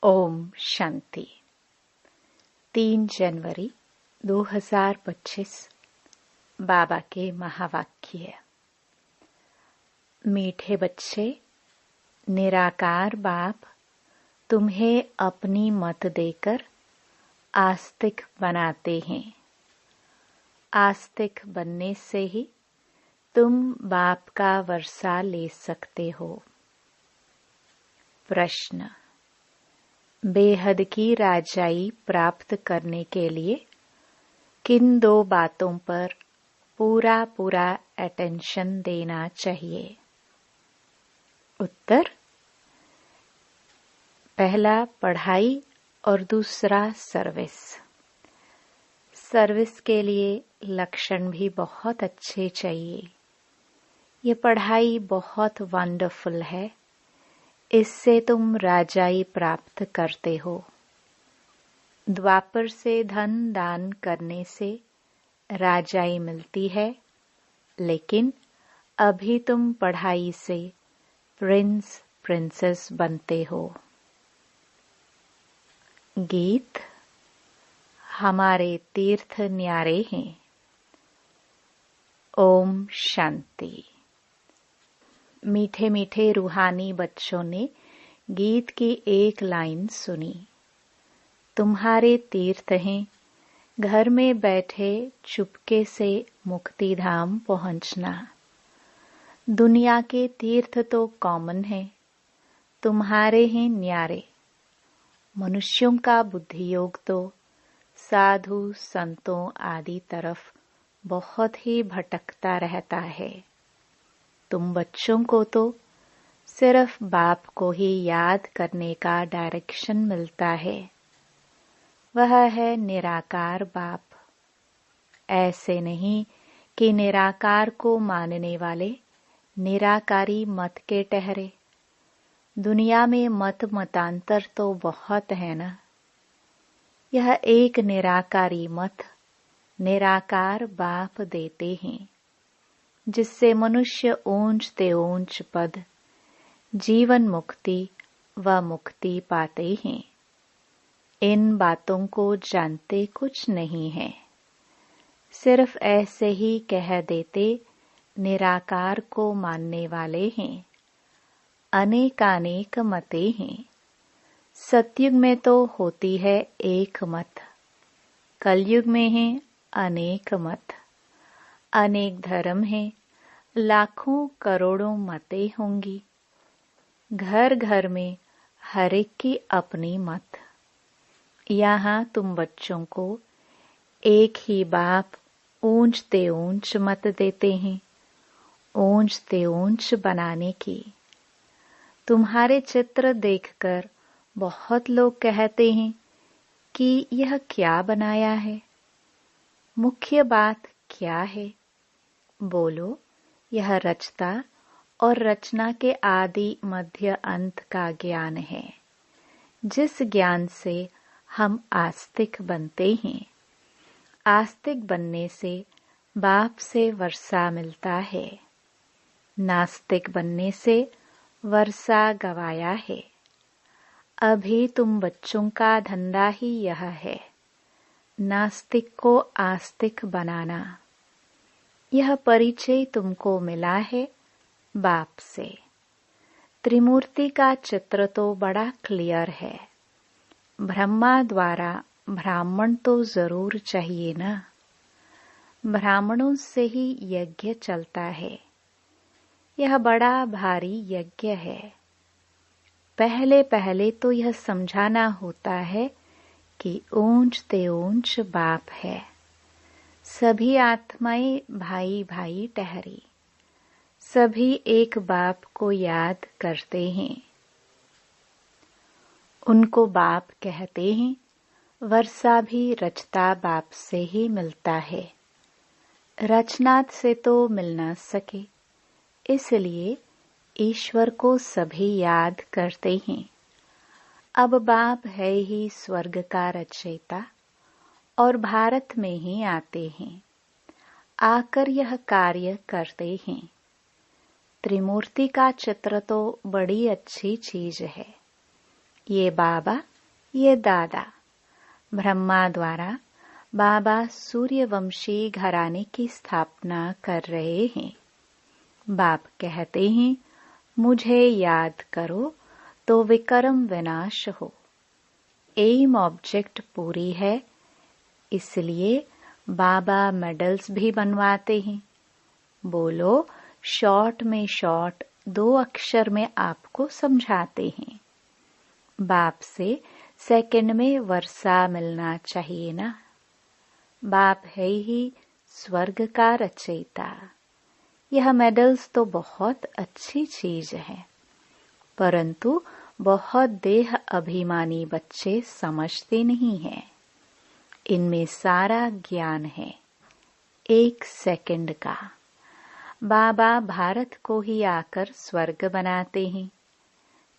ओम शांति। 3 जनवरी 2025 बाबा के महावाक्य। मीठे बच्चे, निराकार बाप तुम्हें अपनी मत देकर आस्तिक बनाते हैं। आस्तिक बनने से ही तुम बाप का वर्षा ले सकते हो। प्रश्न: बेहद की राजाई प्राप्त करने के लिए किन 2 बातों पर पूरा अटेंशन देना चाहिए? उत्तर: पहला पढ़ाई और दूसरा सर्विस। सर्विस के लिए लक्षण भी बहुत अच्छे चाहिए। ये पढ़ाई बहुत वंडरफुल है, इससे तुम राजाई प्राप्त करते हो। द्वापर से धन दान करने से राजाई मिलती है, लेकिन अभी तुम पढ़ाई से प्रिंस प्रिंसेस बनते हो। गीत: हमारे तीर्थ न्यारे हैं। ओम शांति। मीठे मीठे रूहानी बच्चों ने गीत की एक लाइन सुनी। तुम्हारे तीर्थ हैं घर में बैठे चुपके से मुक्ति धाम पहुंचना। दुनिया के तीर्थ तो कॉमन है, तुम्हारे हैं न्यारे। मनुष्यों का बुद्धि योग तो साधु संतों आदि तरफ बहुत ही भटकता रहता है। तुम बच्चों को तो सिर्फ बाप को ही याद करने का डायरेक्शन मिलता है। वह है निराकार बाप। ऐसे नहीं कि निराकार को मानने वाले निराकारी मत के ठहरे। दुनिया में मतांतर तो बहुत है ना। यह एक निराकारी मत निराकार बाप देते हैं, जिससे मनुष्य ऊंच ते ऊंच पद जीवन मुक्ति व मुक्ति पाते हैं। इन बातों को जानते कुछ नहीं है, सिर्फ ऐसे ही कह देते निराकार को मानने वाले हैं। अनेकानेक मतें हैं। सतयुग में तो होती है एक मत, कलयुग में है अनेक मत। अनेक धर्म हैं, लाखों करोड़ों मतें होंगी। घर घर में हर एक की अपनी मत। यहाँ तुम बच्चों को एक ही बाप ऊंच ते ऊंच मत देते हैं, ऊंच ते ऊंच बनाने की। तुम्हारे चित्र देखकर बहुत लोग कहते हैं कि यह क्या बनाया है। मुख्य बात क्या है? बोलो, यह रचता और रचना के आदि मध्य अंत का ज्ञान है, जिस ज्ञान से हम आस्तिक बनते हैं। आस्तिक बनने से बाप से वर्षा मिलता है। नास्तिक बनने से वर्षा गवाया है। अभी तुम बच्चों का धंधा ही यह है, नास्तिक को आस्तिक बनाना। यह परिचय तुमको मिला है बाप से। त्रिमूर्ति का चित्र तो बड़ा क्लियर है। ब्रह्मा द्वारा ब्राह्मण तो जरूर चाहिए ना। ब्राह्मणों से ही यज्ञ चलता है। यह बड़ा भारी यज्ञ है। पहले पहले तो यह समझाना होता है कि ऊंच ते ऊंच बाप है। सभी आत्माएं भाई भाई ठहरी। सभी एक बाप को याद करते हैं। उनको बाप कहते हैं। वर्षा भी रचता बाप से ही मिलता है। रचनात् से तो मिल न सके, इसलिए ईश्वर को सभी याद करते हैं। अब बाप है ही स्वर्ग का रचयिता और भारत में ही आते हैं। आकर यह कार्य करते हैं। त्रिमूर्ति का चित्र तो बड़ी अच्छी चीज है। ये बाबा ये दादा ब्रह्मा द्वारा बाबा सूर्यवंशी घराने की स्थापना कर रहे हैं। बाप कहते हैं, मुझे याद करो तो विकर्म विनाश हो। एम ऑब्जेक्ट पूरी है, इसलिए बाबा मेडल्स भी बनवाते हैं। बोलो शॉर्ट में शॉर्ट 2 अक्षर में आपको समझाते हैं। बाप से सेकंड में वर्षा मिलना चाहिए ना। बाप है ही स्वर्ग का रचयिता। यह मेडल्स तो बहुत अच्छी चीज है, परंतु बहुत देह अभिमानी बच्चे समझते नहीं हैं। इनमें सारा ज्ञान है 1 सेकंड का। बाबा भारत को ही आकर स्वर्ग बनाते हैं।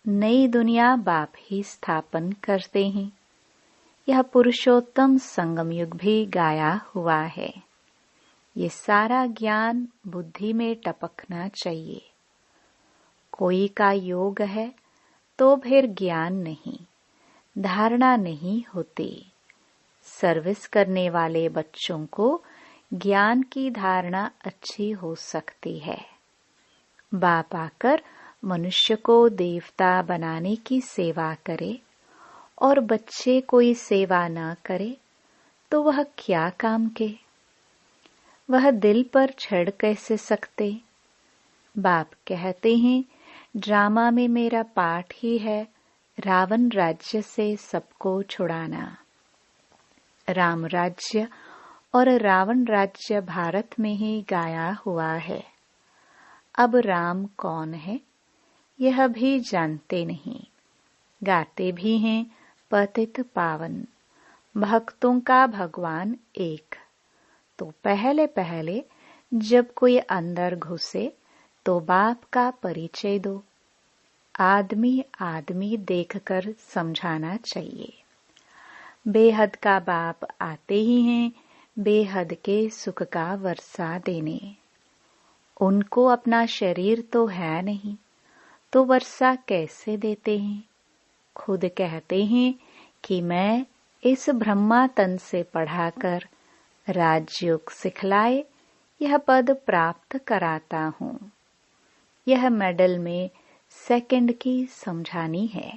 नई दुनिया बाप ही स्थापन करते हैं। यह पुरुषोत्तम संगम युग भी गाया हुआ है। ये सारा ज्ञान बुद्धि में टपकना चाहिए। कोई का योग है तो फिर ज्ञान नहीं, धारणा नहीं होती। सर्विस करने वाले बच्चों को ज्ञान की धारणा अच्छी हो सकती है। बाप आकर मनुष्य को देवता बनाने की सेवा करे और बच्चे कोई सेवा न करे तो वह क्या काम के? वह दिल पर चढ़ कैसे सकते? बाप कहते हैं, ड्रामा में मेरा पाठ ही है रावण राज्य से सबको छुड़ाना। राम राज्य और रावण राज्य भारत में ही गाया हुआ है। अब राम कौन है यह भी जानते नहीं। गाते भी हैं पतित पावन, भक्तों का भगवान एक। तो पहले पहले जब कोई अंदर घुसे तो बाप का परिचय दो। आदमी आदमी देखकर समझाना चाहिए। बेहद का बाप आते ही हैं बेहद के सुख का वर्षा देने। उनको अपना शरीर तो है नहीं, तो वर्षा कैसे देते हैं? खुद कहते हैं कि मैं इस ब्रह्मा तन से पढ़ाकर राजयोग सिखलाए यह पद प्राप्त कराता हूँ। यह मेडल में सेकंड की समझानी है।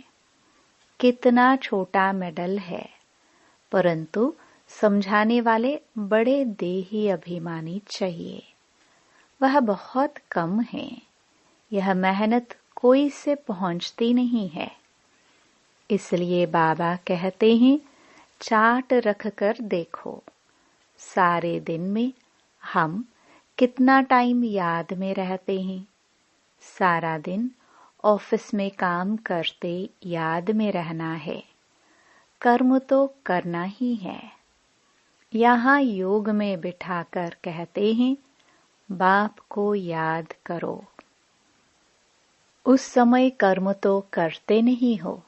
कितना छोटा मेडल है, परंतु समझाने वाले बड़े देही अभिमानी चाहिए। वह बहुत कम है। यह मेहनत कोई से पहुंचती नहीं है। इसलिए बाबा कहते हैं, चार्ट रख कर देखो सारे दिन में हम कितना टाइम याद में रहते हैं। सारा दिन ऑफिस में काम करते याद में रहना है। कर्म तो करना ही है। यहाँ योग में बिठाकर कहते हैं, बाप को याद करो। उस समय कर्म तो करते नहीं हो।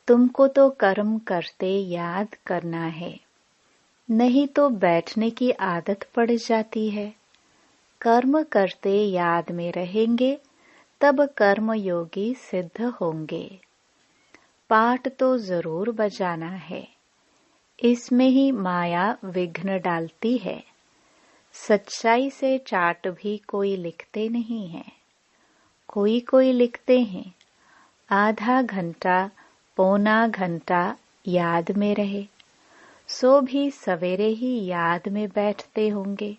तुमको तो कर्म करते याद करना है, नहीं तो बैठने की आदत पड़ जाती है। कर्म करते याद में रहेंगे तब कर्म योगी सिद्ध होंगे। पाठ तो जरूर बजाना है, इसमें ही माया विघ्न डालती है। सच्चाई से चार्ट भी कोई लिखते नहीं है। कोई लिखते हैं, आधा घंटा पौना घंटा याद में रहे, सो भी सवेरे ही याद में बैठते होंगे।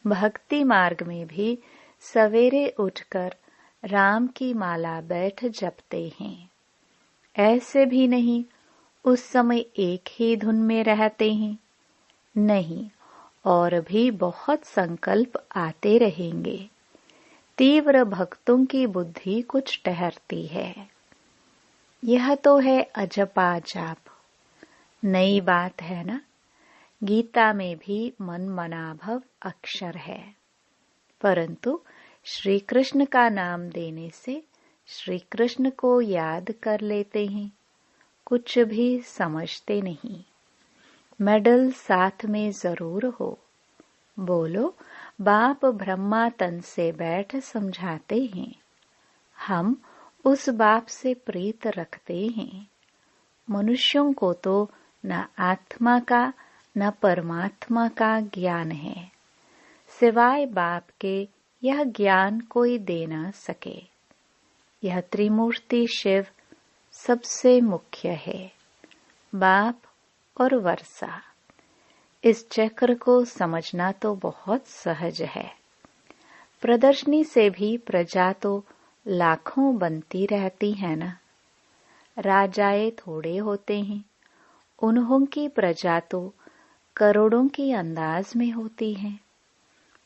भक्ति मार्ग में भी सवेरे उठकर राम की माला बैठ जपते हैं। ऐसे भी नहीं उस समय एक ही धुन में रहते हैं। नहीं, और भी बहुत संकल्प आते रहेंगे। तीव्र भक्तों की बुद्धि कुछ ठहरती है। यह तो है अजपा जाप। नई बात है ना। गीता में भी मन मनाभव अक्षर है, परंतु श्री कृष्ण का नाम देने से श्री कृष्ण को याद कर लेते हैं। कुछ भी समझते नहीं। मेडल साथ में जरूर हो। बोलो, बाप ब्रह्मा तन से बैठ समझाते हैं। हम उस बाप से प्रीत रखते हैं। मनुष्यों को तो न आत्मा का न परमात्मा का ज्ञान है। सिवाय बाप के यह ज्ञान कोई दे न सके। यह त्रिमूर्ति शिव सबसे मुख्य है, बाप और वर्षा। इस चक्र को समझना तो बहुत सहज है। प्रदर्शनी से भी प्रजा तो लाखों बनती रहती है ना। राजाए थोड़े होते हैं, उन्हों की प्रजा तो करोड़ों की अंदाज में होती है।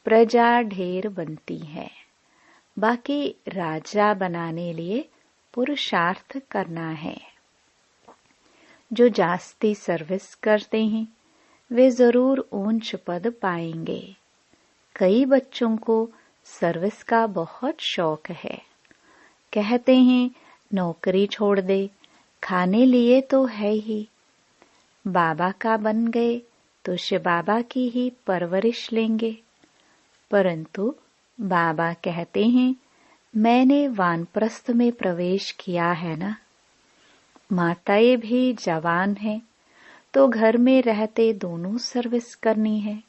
प्रजा ढेर बनती है, बाकी राजा बनाने लिए पुरुषार्थ करना है। जो जास्ती सर्विस करते हैं वे जरूर ऊंच पद पाएंगे। कई बच्चों को सर्विस का बहुत शौक है। कहते हैं नौकरी छोड़ दे, खाने लिए तो है ही। बाबा का बन गए तो शिव बाबा की ही परवरिश लेंगे। परंतु बाबा कहते हैं मैंने वानप्रस्थ में प्रवेश किया है ना। माताएं भी जवान हैं तो घर में रहते दोनों सर्विस करनी है।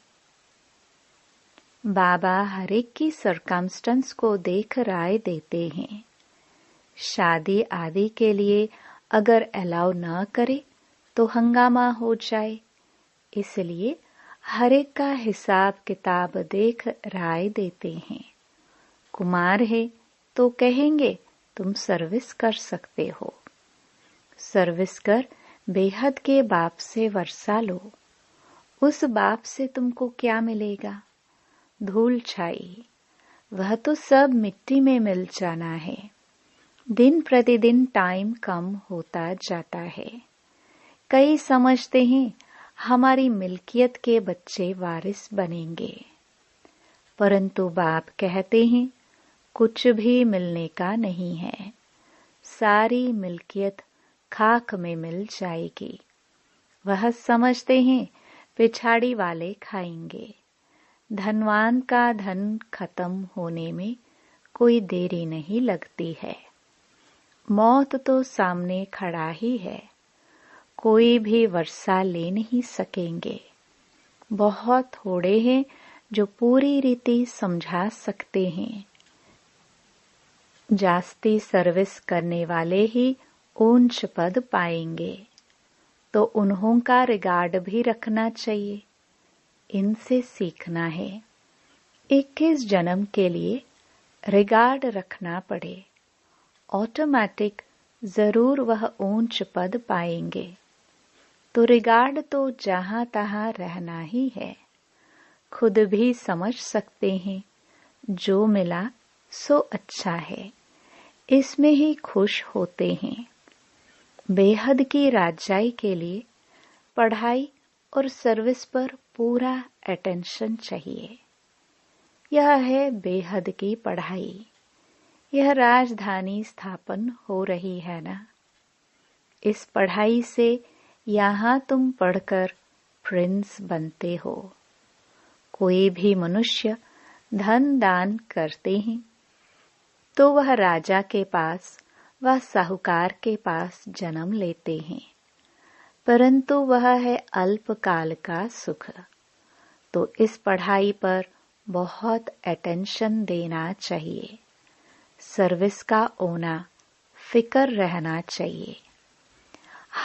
बाबा हर एक की सरकमस्टेंस को देख राय देते हैं। शादी आदि के लिए अगर अलाउ ना करे तो हंगामा हो जाए, इसलिए हर एक का हिसाब किताब देख राय देते हैं। कुमार है तो कहेंगे तुम सर्विस कर सकते हो। सर्विस कर बेहद के बाप से वर्षा लो। उस बाप से तुमको क्या मिलेगा? धूल छाई, वह तो सब मिट्टी में मिल जाना है। दिन प्रतिदिन टाइम कम होता जाता है। कई समझते हैं हमारी मिल्कियत के बच्चे वारिस बनेंगे, परंतु बाप कहते हैं कुछ भी मिलने का नहीं है। सारी मिल्कियत खाक में मिल जाएगी। वह समझते हैं पिछाड़ी वाले खाएंगे। धनवान का धन खत्म होने में कोई देरी नहीं लगती है। मौत तो सामने खड़ा ही है, कोई भी वर्षा ले नहीं सकेंगे। बहुत थोड़े हैं जो पूरी रीति समझा सकते हैं। जास्ती सर्विस करने वाले ही ऊंच पद पाएंगे, तो उन्हों का रिगार्ड भी रखना चाहिए। इनसे सीखना है। 21 जन्म के लिए रिगार्ड रखना पड़े, ऑटोमेटिक जरूर वह ऊंच पद पाएंगे। तो रिगार्ड तो जहां तहां रहना ही है। खुद भी समझ सकते हैं जो मिला सो अच्छा है, इसमें ही खुश होते हैं। बेहद की राजाई के लिए पढ़ाई और सर्विस पर पूरा अटेंशन चाहिए। यह है बेहद की पढ़ाई। यह राजधानी स्थापन हो रही है ना। इस पढ़ाई से यहाँ तुम पढ़कर प्रिंस बनते हो। कोई भी मनुष्य धन दान करते हैं तो वह राजा के पास व साहूकार के पास जन्म लेते हैं, परंतु वह है अल्पकाल का सुख। तो इस पढ़ाई पर बहुत अटेंशन देना चाहिए। सर्विस का होना फिकर रहना चाहिए।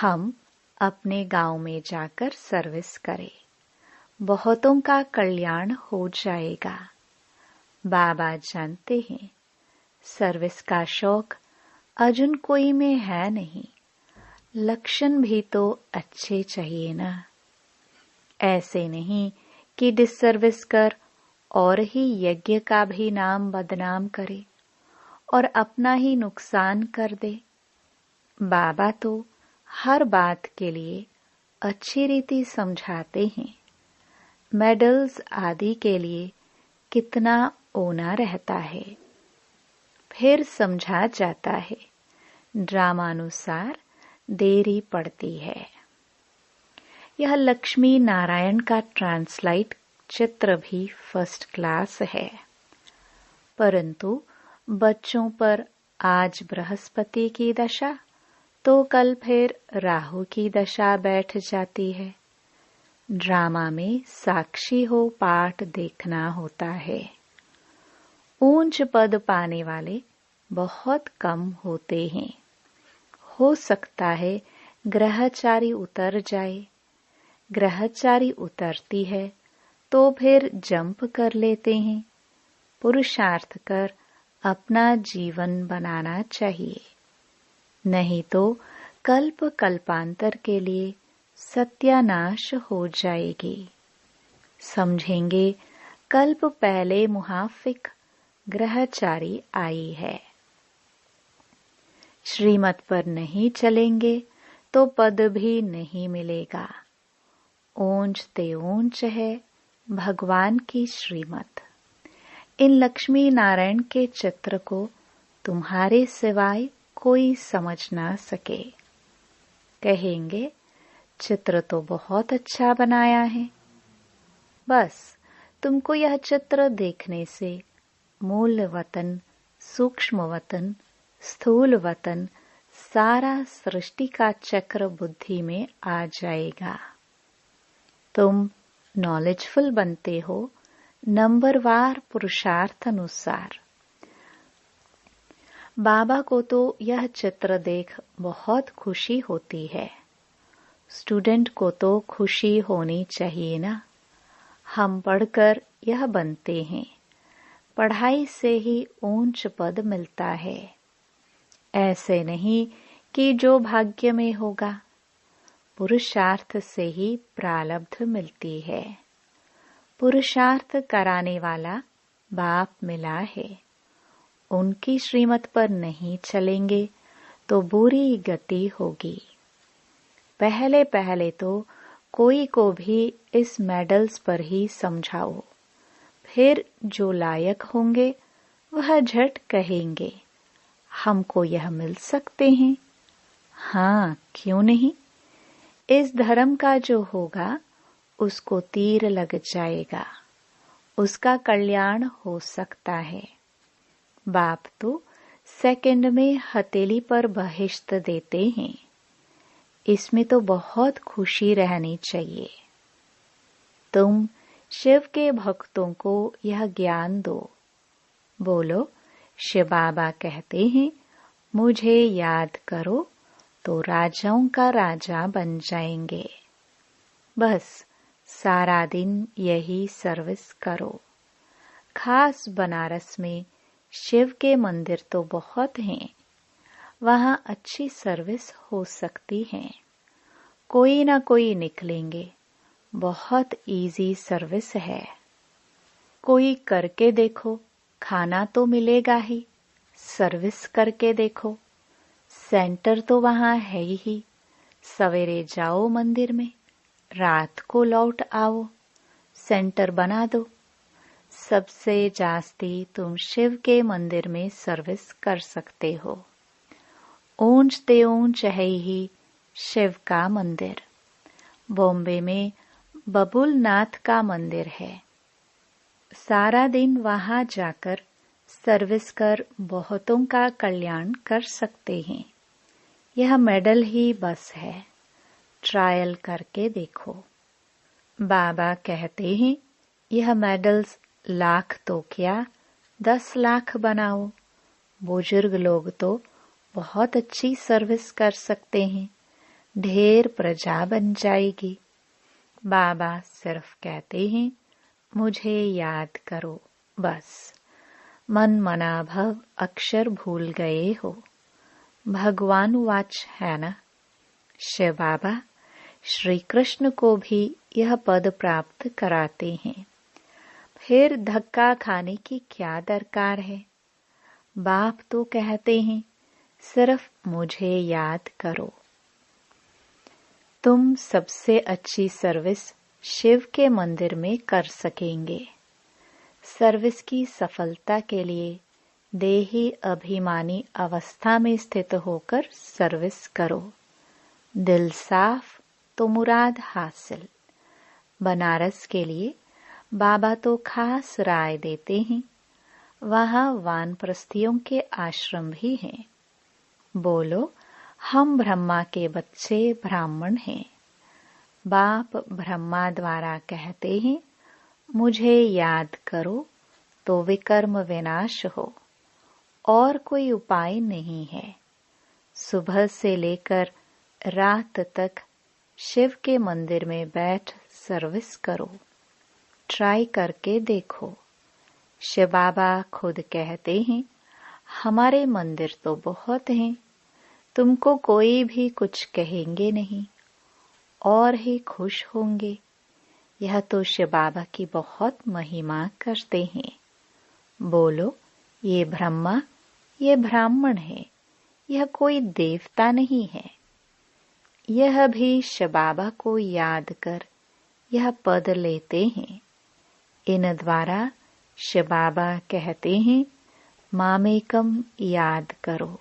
हम अपने गांव में जाकर सर्विस करें, बहुतों का कल्याण हो जाएगा। बाबा जानते हैं सर्विस का शौक अर्जुन कोई में है नहीं। लक्षण भी तो अच्छे चाहिए ना। ऐसे नहीं कि डिसर्विस कर और ही यज्ञ का भी नाम बदनाम करे और अपना ही नुकसान कर दे। बाबा तो हर बात के लिए अच्छी रीति समझाते हैं। मेडल्स आदि के लिए कितना ओना रहता है, फिर समझा जाता है। ड्रामानुसार देरी पड़ती है। यह लक्ष्मी नारायण का ट्रांसलाइट चित्र भी फर्स्ट क्लास है, परंतु बच्चों पर आज बृहस्पति की दशा, तो कल फिर राहु की दशा बैठ जाती है। ड्रामा में साक्षी हो पाठ देखना होता है। ऊंच पद पाने वाले बहुत कम होते हैं। हो सकता है ग्रहचारी उतर जाए। ग्रहचारी उतरती है तो फिर जंप कर लेते हैं। पुरुषार्थ कर अपना जीवन बनाना चाहिए, नहीं तो कल्प कल्पांतर के लिए सत्यानाश हो जाएगी। समझेंगे कल्प पहले मुहाफिक ग्रहचारी आई है। श्रीमत पर नहीं चलेंगे तो पद भी नहीं मिलेगा। ऊंच ते ऊंच है भगवान की श्रीमत। इन लक्ष्मी नारायण के चित्र को तुम्हारे सिवाय कोई समझ ना सके। कहेंगे चित्र तो बहुत अच्छा बनाया है। बस तुमको यह चित्र देखने से मूल वतन, सूक्ष्म वतन, स्थूल वतन सारा सृष्टि का चक्र बुद्धि में आ जाएगा। तुम नॉलेजफुल बनते हो नंबरवार पुरुषार्थ अनुसार। बाबा को तो यह चित्र देख बहुत खुशी होती है। स्टूडेंट को तो खुशी होनी चाहिए ना। हम पढ़कर यह बनते हैं। पढ़ाई से ही ऊंच पद मिलता है। ऐसे नहीं कि जो भाग्य में होगा। पुरुषार्थ से ही प्रारब्ध मिलती है। पुरुषार्थ कराने वाला बाप मिला है। उनकी श्रीमत पर नहीं चलेंगे तो बुरी गति होगी। पहले पहले तो कोई को भी इस मेडल्स पर ही समझाओ, फिर जो लायक होंगे वह झट कहेंगे हमको यह मिल सकते हैं। हाँ, क्यों नहीं। इस धर्म का जो होगा उसको तीर लग जाएगा, उसका कल्याण हो सकता है। बाप तो सेकंड में हथेली पर बहिश्त देते हैं। इसमें तो बहुत खुशी रहनी चाहिए। तुम शिव के भक्तों को यह ज्ञान दो। बोलो शिव बाबा कहते हैं मुझे याद करो तो राजाओं का राजा बन जाएंगे। बस सारा दिन यही सर्विस करो। खास बनारस में शिव के मंदिर तो बहुत हैं। वहां अच्छी सर्विस हो सकती है। कोई ना कोई निकलेंगे। बहुत इजी सर्विस है। कोई करके देखो, खाना तो मिलेगा ही। सर्विस करके देखो। सेंटर तो वहां है ही। सवेरे जाओ मंदिर में, रात को लौट आओ। सेंटर बना दो। सबसे जास्ती तुम शिव के मंदिर में सर्विस कर सकते हो। ऊंच ते ऊंच है ही शिव का मंदिर। बॉम्बे में बबुल नाथ का मंदिर है। सारा दिन वहां जाकर सर्विस कर बहुतों का कल्याण कर सकते हैं। यह मेडल ही बस है। ट्रायल करके देखो। बाबा कहते हैं यह मेडल्स लाख तो क्या 10 लाख बनाओ। बुजुर्ग लोग तो बहुत अच्छी सर्विस कर सकते हैं। ढेर प्रजा बन जाएगी। बाबा सिर्फ कहते हैं मुझे याद करो। बस मन मना भव अक्षर भूल गए हो। भगवान वाच है ना। शिव बाबा श्री कृष्ण को भी यह पद प्राप्त कराते हैं। फिर धक्का खाने की क्या दरकार है। बाप तो कहते हैं सिर्फ मुझे याद करो। तुम सबसे अच्छी सर्विस शिव के मंदिर में कर सकेंगे। सर्विस की सफलता के लिए देही अभिमानी अवस्था में स्थित होकर सर्विस करो। दिल साफ तो मुराद हासिल। बनारस के लिए बाबा तो खास राय देते हैं। वहां वानप्रस्थियों के आश्रम भी हैं। बोलो हम ब्रह्मा के बच्चे ब्राह्मण हैं। बाप ब्रह्मा द्वारा कहते हैं, मुझे याद करो तो विकर्म विनाश हो, और कोई उपाय नहीं है। सुबह से लेकर रात तक शिव के मंदिर में बैठ सर्विस करो, ट्राई करके देखो। शिव बाबा खुद कहते हैं, हमारे मंदिर तो बहुत हैं, तुमको कोई भी कुछ कहेंगे नहीं और ही खुश होंगे। यह तो शिव बाबा की बहुत महिमा करते हैं। बोलो, ये ब्रह्मा, ये ब्राह्मण है, यह कोई देवता नहीं है। यह भी शिव बाबा को याद कर यह पद लेते हैं। इन द्वारा शिव बाबा कहते हैं, मामेकम याद करो।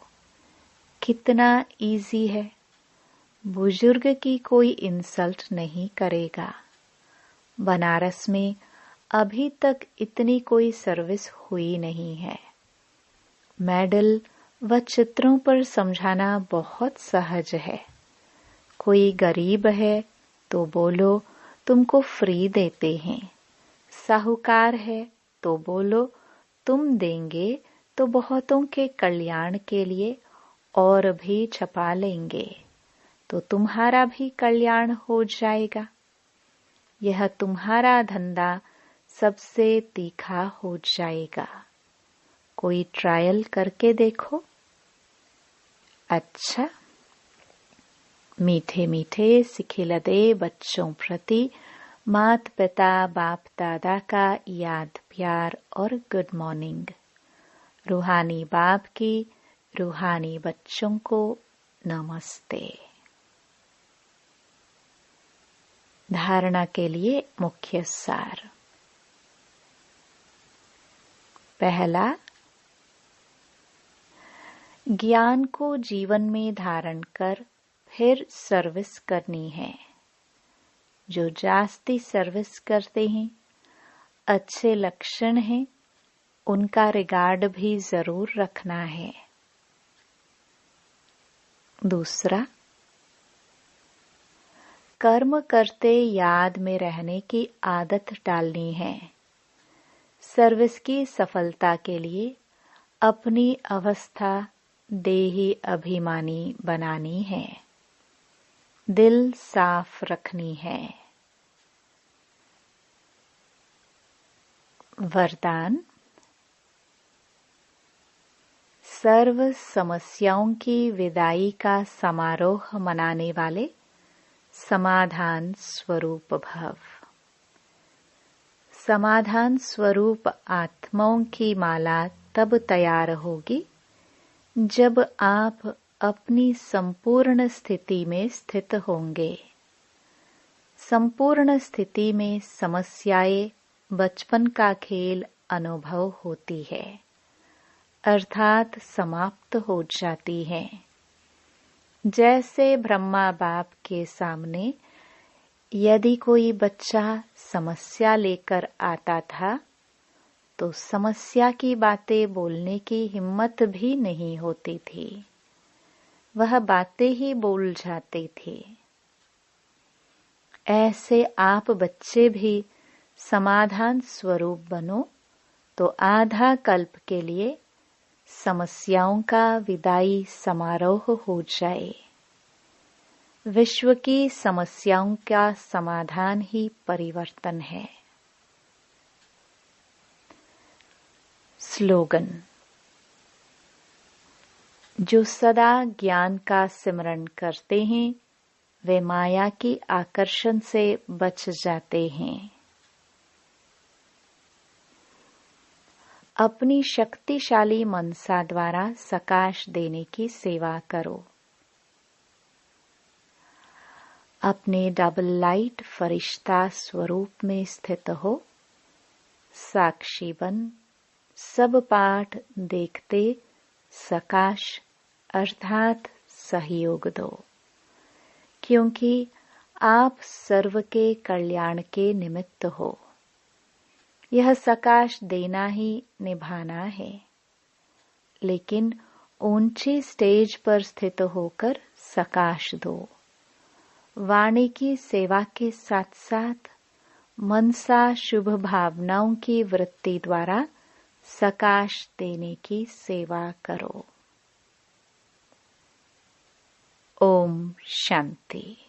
कितना इजी है। बुजुर्ग की कोई इंसल्ट नहीं करेगा। बनारस में अभी तक इतनी कोई सर्विस हुई नहीं है। मेडल व चित्रों पर समझाना बहुत सहज है। कोई गरीब है तो बोलो तुमको फ्री देते हैं। साहूकार है तो बोलो तुम देंगे तो बहुतों के कल्याण के लिए और भी छपा लेंगे, तो तुम्हारा भी कल्याण हो जाएगा। यह तुम्हारा धंधा सबसे तीखा हो जाएगा। कोई ट्रायल करके देखो। अच्छा, मीठे मीठे सिखिलदे बच्चों प्रति मात पिता बाप दादा का याद प्यार और गुड मॉर्निंग। रूहानी बाप की रूहानी बच्चों को नमस्ते। धारणा के लिए मुख्य सार। पहला, ज्ञान को जीवन में धारण कर फिर सर्विस करनी है। जो जास्ती सर्विस करते हैं, अच्छे लक्षण हैं, उनका रिगार्ड भी जरूर रखना है। दूसरा, कर्म करते याद में रहने की आदत डालनी है। सर्विस की सफलता के लिए अपनी अवस्था देही अभिमानी बनानी है। दिल साफ रखनी है। वरदान। सर्व समस्याओं की विदाई का समारोह मनाने वाले समाधान स्वरूप भव। समाधान स्वरूप आत्माओं की माला तब तैयार होगी जब आप अपनी संपूर्ण स्थिति में स्थित होंगे। संपूर्ण स्थिति में समस्याएं बचपन का खेल अनुभव होती है, अर्थात समाप्त हो जाती हैं। जैसे ब्रह्मा बाप के सामने यदि कोई बच्चा समस्या लेकर आता था तो समस्या की बातें बोलने की हिम्मत भी नहीं होती थी, वह बातें ही बोल जाते थे। ऐसे आप बच्चे भी समाधान स्वरूप बनो तो आधा कल्प के लिए समस्याओं का विदाई समारोह हो जाए। विश्व की समस्याओं का समाधान ही परिवर्तन है। स्लोगन। जो सदा ज्ञान का सिमरन करते हैं वे माया की आकर्षण से बच जाते हैं। अपनी शक्तिशाली मनसा द्वारा सकाश देने की सेवा करो। अपने डबल लाइट फरिश्ता स्वरूप में स्थित हो। साक्षी बन सब पाठ देखते सकाश अर्थात सहयोग दो, क्योंकि आप सर्व के कल्याण के निमित्त हो। यह सकाश देना ही निभाना है, लेकिन ऊंची स्टेज पर स्थित होकर सकाश दो। वाणी की सेवा के साथ साथ मनसा शुभ भावनाओं की वृत्ति द्वारा सकाश देने की सेवा करो। ओम शांति।